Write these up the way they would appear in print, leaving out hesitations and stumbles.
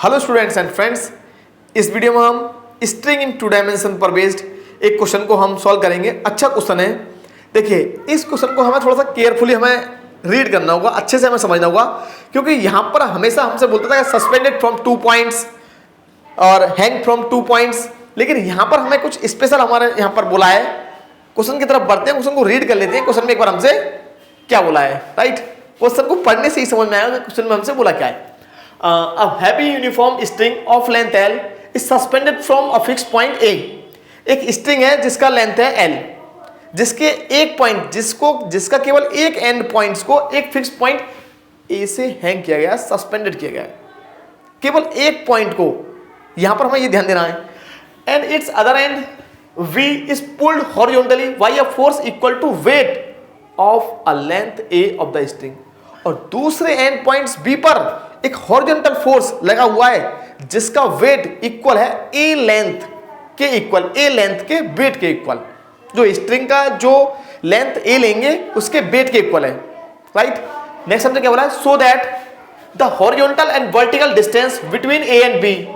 Hello students and friends, इस video में हम स्ट्रिंग इन टू डायमेंशन पर बेस्ड एक क्वेश्चन को हम सॉल्व करेंगे। अच्छा क्वेश्चन है। देखिए, इस क्वेश्चन को हमें थोड़ा सा केयरफुली हमें रीड करना होगा, अच्छे से हमें समझना होगा, क्योंकि यहाँ पर हमेशा हमसे बोलता था सस्पेंडेड फ्रॉम 2 पॉइंट्स और हैंग फ्रॉम 2 पॉइंट्स, लेकिन यहाँ पर हमें कुछ स्पेशल हमारे यहाँ पर बोला है। क्वेश्चन की तरफ बढ़ते हैं, क्वेश्चन को रीड कर लेते हैं। क्वेश्चन में एक बार हमसे क्या बोला है, राइट। क्वेश्चन को पढ़ने से ही समझ में आएगा क्वेश्चन में हमसे बोला क्या है। A heavy uniform string of length L is suspended from a fixed point A। एक स्ट्रिंग है जिसका लेंथ है L, जिसके एक पॉइंट जिसका केवल एक एंड पॉइंट्स को एक फिक्स पॉइंट A से हैंग किया गया, सस्पेंडेड किया गया है, केवल एक पॉइंट को। यहां पर हमें ये ध्यान देना है। And it's other and V is pulled horizontally by a force equal to weight of a length A of the string। और दूसरे एंड पॉइंट्स B पर एक हॉरिजॉन्टल फोर्स लगा हुआ है जिसका वेट इक्वल है ए लेंथ के इक्वल, ए लेंथ के वेट के इक्वल। जो स्ट्रिंग का जो लेंथ ए लेंगे उसके वेट के इक्वल है, राइट। नेक्स्ट हमने क्या बोला है, so that the horizontal and vertical distance between A and B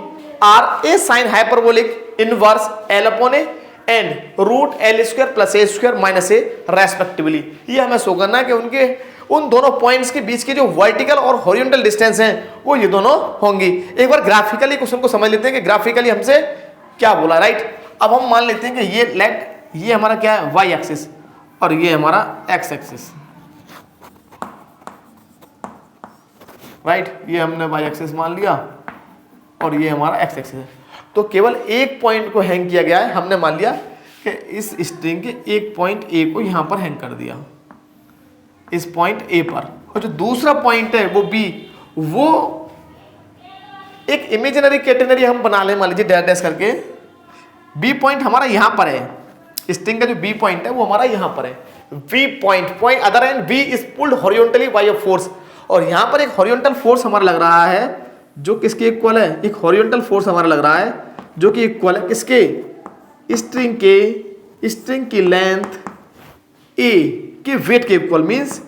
are A sine hyperbolic inverse L upon A and root L square plus A square minus A respectively. ये हमें show करना है कि उनके उन दोनों पॉइंट्स के बीच की जो वर्टिकल और हॉरिजॉन्टल डिस्टेंस हैं वो ये दोनों होंगी। एक बार ग्राफिकली क्वेश्चन को समझ लेते हैं कि ग्राफिकली हमसे क्या बोला, राइट। अब हम मान लेते हैं कि ये हमारा क्या है, वाई एक्सिस, और ये हमारा एक्स एक्सिस, राइट। ये हमने वाई एक्सिस मान लिया और ये हमारा एक्स एक्सिस है। तो केवल एक पॉइंट को हैंग किया गया है। हमने मान लिया कि इस स्ट्रिंग के एक पॉइंट ए को यहां पर हैंग कर दिया, इस पॉइंट ए पर, और जो दूसरा पॉइंट है वो बी, वो एक इमेजिनरी कैटेगरी हम बना ले, मान लीजिए डैश डैश करके। बी पॉइंट हमारा यहां पर है, स्ट्रिंग का जो बी पॉइंट है वो हमारा यहां पर है। B point other end B is pulled horizontally by a force, और यहां पर एक हॉरिजॉन्टल फोर्स हमारा लग रहा है जो किसके इक्वल है, एक हॉरिजॉन्टल फोर्स हमारा लग रहा है जो कि इक्वल है किसके, स्ट्रिंग की लेंथ ए के वेट के इक्वल, मींस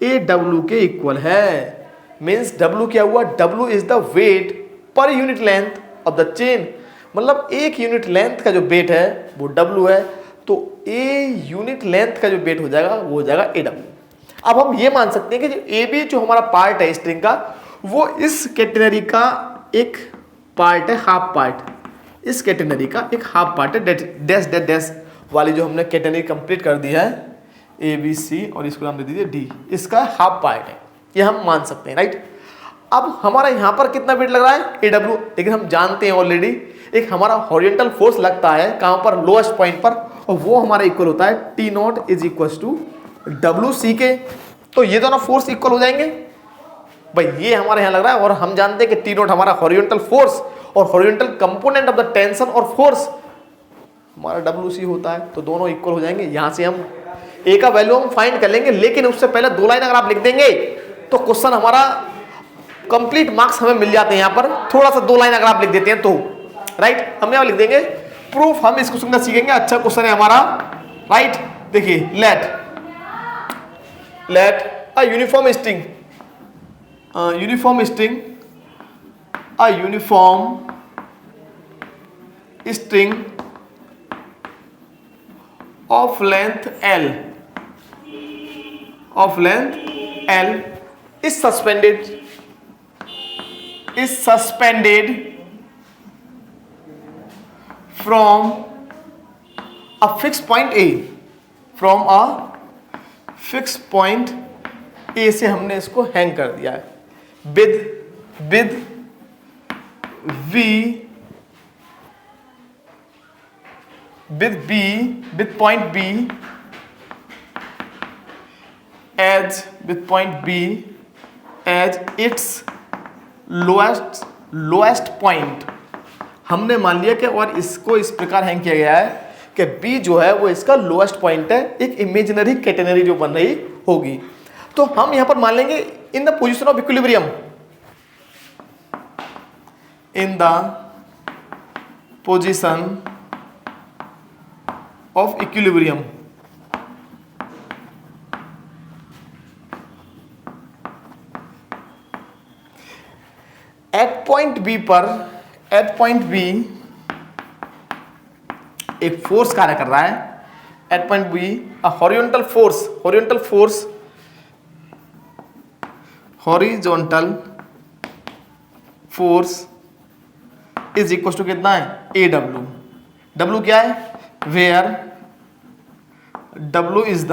ए डब्ल्यू के इक्वल है। मींस डब्ल्यू क्या हुआ, W is the weight per unit length of the chain. मतलब एक यूनिट लेंथ का जो वेट है वो डब्ल्यू है, तो ए यूनिट लेंथ का जो वेट हो जाएगा वो हो जाएगा ए डब्ल्यू। अब हम ये मान सकते हैं कि जो ए बी जो हमारा पार्ट है स्ट्रिंग का, वो इस कैटेगरी का एक पार्ट है, हाफ पार्ट। इस कैटेगरी का एक हाफ पार्ट है, डैश डैश डैश वाली जो हमने कैटेगरी कंप्लीट कर दी है, ए बी सी, और इसको नाम दे दीजिए डी, इसका हाफ पार्ट है, ये हम मान सकते हैं, राइट। अब हमारा यहाँ पर कितना वेट लग रहा है, ए डब्ल्यू, लेकिन हम जानते हैं ऑलरेडी एक हमारा हॉरिजॉन्टल फोर्स लगता है कहाँ पर, लोएस्ट पॉइंट पर, और वो हमारा इक्वल होता है T nought is equal to W C के। तो ये दोनों फोर्स इक्वल हो जाएंगे भाई, ये हमारे यहाँ लग रहा है। और हम जानते हैं कि टी नॉट हमारा हॉरिजॉन्टल फोर्स और horizontal component of the tension और फोर्स हमारा डब्ल्यू सी होता है, तो दोनों इक्वल हो जाएंगे। यहाँ से हम ए का वैल्यू हम फाइंड कर लेंगे, लेकिन उससे पहले 2 लाइन अगर आप लिख देंगे तो क्वेश्चन हमारा कंप्लीट मार्क्स हमें मिल जाते हैं। यहाँ पर थोड़ा सा 2 लाइन अगर आप लिख देते हैं तो, राइट। हम यहाँ लिख देंगे प्रूफ, हम इस क्वेश्चन का सीखेंगे। अच्छा क्वेश्चन है हमारा, राइट। देखिए, let a uniform string of length L is suspended from a fixed point A, from a fixed point A से हमने इसको हैंग कर दिया है with point B as its lowest point। हमने मान लिया कि और इसको इस प्रकार हैंग किया गया है कि B जो है वो इसका लोएस्ट पॉइंट है, एक इमेजिनरी कैटेगरी जो बन रही होगी। तो हम यहां पर मान लेंगे in the position of equilibrium, in the position of equilibrium. Point B पर, एट पॉइंट बी एक फोर्स कार्य कर रहा है। At point B horizontal force is equal to कितना है, ए डब्ल्यू। डब्ल्यू क्या है, where W is the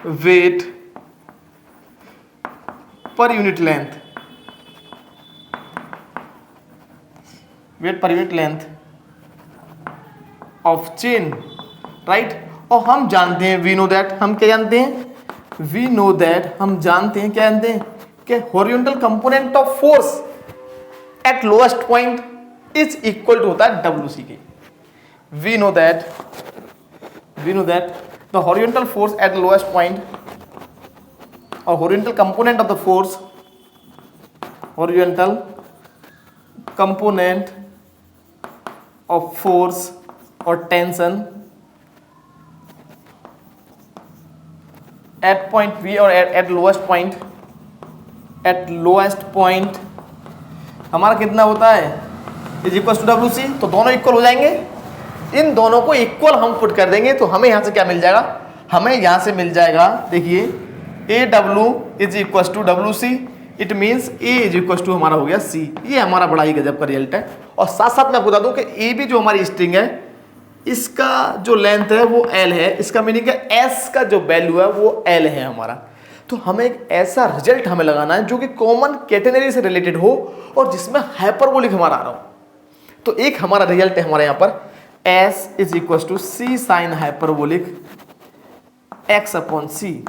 weight per unit length, weight per unit length of chain, right. और हम जानते हैं, वी नो दैट, हम क्या जानते हैं, वी नो दैट, हम जानते हैं, क्या जानते हैं कि horizontal component of force at lowest point is equal to होता है डब्ल्यू सी के। We know that the horizontal force at lowest point और horizontal component of the force, horizontal component of force और टेंशन एट पॉइंट बी और at lowest point हमारा कितना होता है, is equal to W C. तो दोनों इक्वल हो जाएंगे, इन दोनों को इक्वल हम पुट कर देंगे तो हमें यहां से क्या मिल जाएगा, हमें यहां से मिल जाएगा, देखिए A W is equal to W C, it means A is equal to हमारा हो गया सी। ये हमारा बड़ा ही गजब का रिजल्ट है। और साथ साथ मैं आपको बता दूं कि ए बी जो हमारी स्ट्रिंग है, इसका जो लेंथ है वो एल है, इसका मीनिंग है एस का जो वैल्यू है वो एल है हमारा। तो हमें एक ऐसा रिजल्ट हमें लगाना है जो कि कॉमन कैटेगरी से रिलेटेड हो और जिसमें हाइपरबोलिक हमारा आ रहा हो। तो एक हमारा रिजल्ट है हमारे यहाँ पर S is equal to C sine hyperbolic X upon C,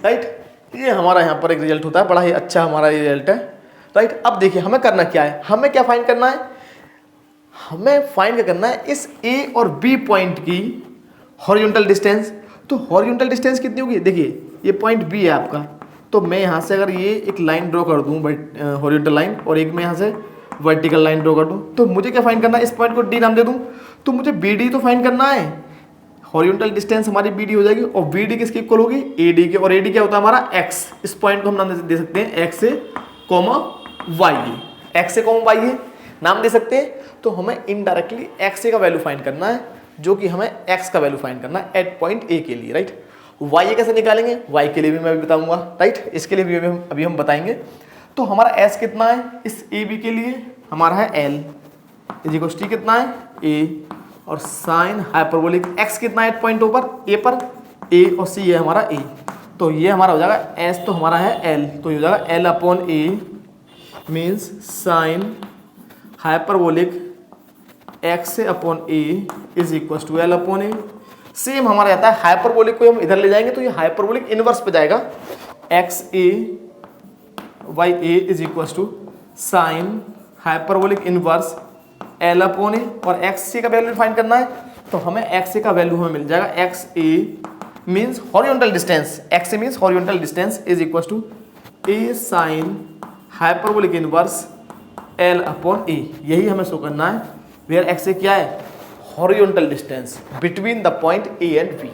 right. ये हमारा यहाँ पर एक रिजल्ट होता है, बड़ा ही अच्छा हमारा ये रिजल्ट है, राइट। अब देखिए हमें करना क्या है, हमें क्या फाइंड करना है, हमें फाइंड क्या करना है, इस ए और बी पॉइंट की हॉरिजॉन्टल डिस्टेंस। तो हॉरिजॉन्टल डिस्टेंस कितनी होगी, देखिए ये पॉइंट बी है आपका, तो मैं यहाँ से अगर ये एक लाइन ड्रॉ कर दूँ हॉरिजॉन्टल लाइन और एक मैं यहाँ से वर्टिकल लाइन ड्रॉ कर दूँ, तो मुझे क्या फाइंड करना है, इस पॉइंट को डी नाम दे दूँ, तो मुझे बी डी तो फाइंड करना है। हॉरिजॉन्टल डिस्टेंस हमारी बी डी हो जाएगी और बी डी किसकी इक्वल होगी, ए डी के। और ए डी क्या होता है हमारा एक्स, इस पॉइंट को हम नाम दे सकते हैं एक्स ए कॉमा वाई ए, एक्स ए कॉमा वाई ए नाम दे सकते हैं। तो हमें इनडायरेक्टली एक्स ए का वैल्यू फाइंड करना है, जो कि हमें एक्स का वैल्यू फाइंड करना है एट पॉइंट ए के लिए, राइट। वाई ए कैसे निकालेंगे, वाई के लिए भी मैं अभी बताऊंगा, राइट। इसके लिए भी अभी हम बताएंगे। तो हमारा एस कितना है, इस ए बी के लिए हमारा है एल, इज इक्वल टू कितना है ए, और साइन हाइपरबोलिक एक्स कितना है एट पॉइंट ओ पर, ए पर, ए और सी है हमारा ए। तो ये हमारा हो जाएगा एस, तो हमारा है एल, तो ये हो जाएगा L upon A means sine hyperbolic X upon A is equal to L upon A. Same हमारा जाता है हाइपरबोलिक को हम इधर ले जाएंगे तो ये हाइपरबोलिक इनवर्स पे जाएगा, X A Y A is equal to sine hyperbolic inverse L upon A. और एक्स सी का वैल्यू फाइंड करना है, तो हमें एक्स सी का वैल्यू हमें मिल जाएगा, X A means horizontal distance, X A means horizontal distance is equal to A sine hyperbolic inverse L upon A. यही हमें शो करना है, वेयर एक्स ए क्या है, horizontal distance between the point A and B.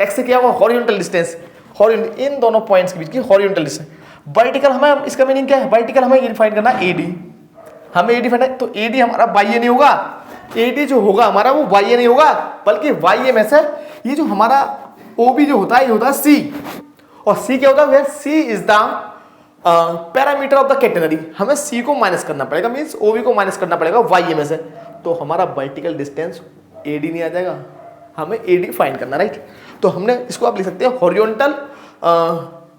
X से क्या होगा, horizontal distance, horizontal इन दोनों पॉइंट्स के बीच की हॉरिजॉन्टल डिस्टेंस। वर्टिकल हमें, इसका मीनिंग क्या है, वर्टिकल हमें ये फाइंड करना है एडी, हमें एडी फाइंड, तो एडी हमारा वाई ए नहीं होगा, एडी जो होगा हमारा वो वाई ए नहीं होगा, बल्कि वाई ए में से ये जो हमारा ओ बी जो होता है ये होता है सी, और सी क्या होता है, where C is the parameter of the category. हमें सी को माइनस करना पड़ेगा, मीन्स ओ बी को माइनस करना पड़ेगा वाई ए में से, तो हमारा वर्टिकल डिस्टेंस एडी नहीं आ जाएगा, हमें एडी फाइंड करना, राइट। तो हमने इसको आप लिख सकते हैं horizontal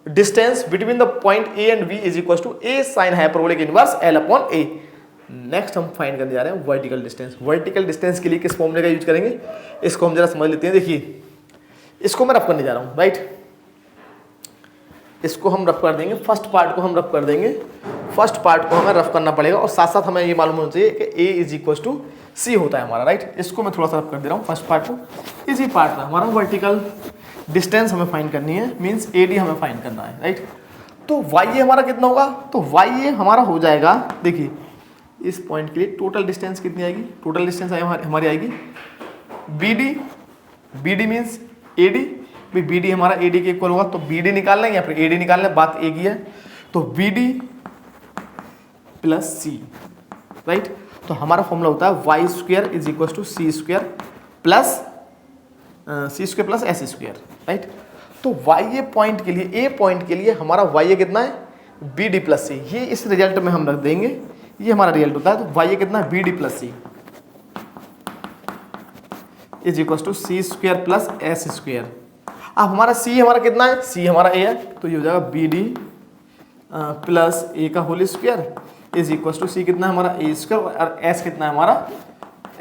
distance between the point A and B is equal to A sine hyperbolic inverse L upon A. Next हम फाइंड करने जा रहे हैं वर्टिकल डिस्टेंस। वर्टिकल डिस्टेंस के लिए किस फॉर्मूले का यूज करेंगे, इसको हम जरा समझ लेते हैं। देखिए इसको मैं रफ करने जा रहा हूँ, राइट, इसको हम रफ कर देंगे, फर्स्ट पार्ट को हम रफ कर देंगे, फर्स्ट पार्ट को हमें रफ करना पड़ेगा और साथ साथ हमें ये मालूम होना चाहिए कि ए इज इक्वल टू सी होता है हमारा, राइट। इसको मैं थोड़ा सा रफ कर दे रहा हूँ, फर्स्ट पार्ट को। इसी पार्ट में हमारा वर्टिकल डिस्टेंस हमें फाइंड करनी है, मीन्स ए डी हमें फाइंड करना है, राइट। तो वाई ए हमारा कितना होगा, तो वाई ए हमारा हो जाएगा, देखिए इस पॉइंट के लिए टोटल डिस्टेंस कितनी आएगी, टोटल डिस्टेंस हमारी आएगी B D, B D means A D, भाई बी डी हमारा ए डी के इक्वल होगा, तो बी डी निकाल लें या फिर ए डी निकाल लें, बात एक ही है। तो B D plus C, right. तो हमारा फॉर्मूला होता है Y square is equal to C square plus S square, right. तो वाई ए पॉइंट के लिए, ए पॉइंट के लिए हमारा वाई ए कितना है, बी डी प्लस सी। ये इस रिजल्ट में हम रख देंगे, ये हमारा रिजल्ट होता है। तो वाई ए कितना है, B D plus C is equal to C square plus S square. अब हमारा सी हमारा कितना है, सी हमारा ए है, तो ये हो जाएगा बी डी प्लस ए का whole square is equal to C कितना है हमारा ए स्क्वेयर और एस कितना है हमारा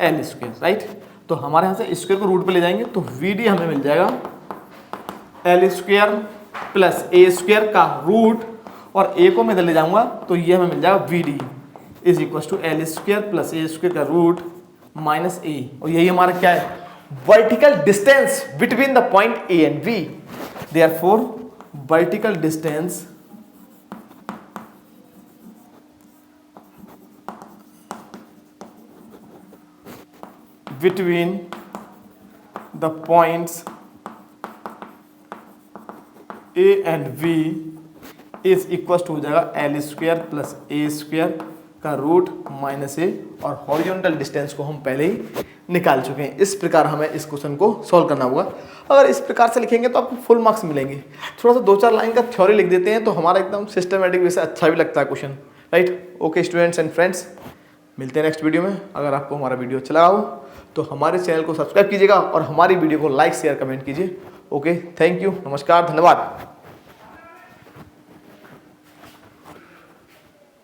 एल स्क्वेयर, राइट। तो हमारे यहाँ से स्क्वेयर को रूट पे ले जाएंगे तो वी डी हमें मिल जाएगा L square plus A square का रूट, और ए को मैं इधर ले जाऊंगा तो ये हमें मिल जाएगा V D is equal to L square plus A square का रूट माइनस ए। और यही हमारा क्या है, vertical distance between the point A and B. Therefore vertical distance between the points A and B is equal to हो जाएगा L square plus A square का root minus A, और horizontal distance को हम पहले ही निकाल चुके हैं। इस प्रकार हमें इस क्वेश्चन को सॉल्व करना होगा। अगर इस प्रकार से लिखेंगे तो आपको फुल मार्क्स मिलेंगे। थोड़ा सा 2-4 लाइन का थ्योरी लिख देते हैं तो हमारा एकदम सिस्टमेटिक वे से अच्छा भी लगता है question, right. Okay students and friends, मिलते हैं नेक्स्ट वीडियो में। अगर आपको हमारा वीडियो अच्छा लगा हो तो हमारे चैनल को सब्सक्राइब कीजिएगा और हमारी वीडियो को लाइक शेयर कमेंट कीजिए। ओके, थैंक यू, नमस्कार, धन्यवाद।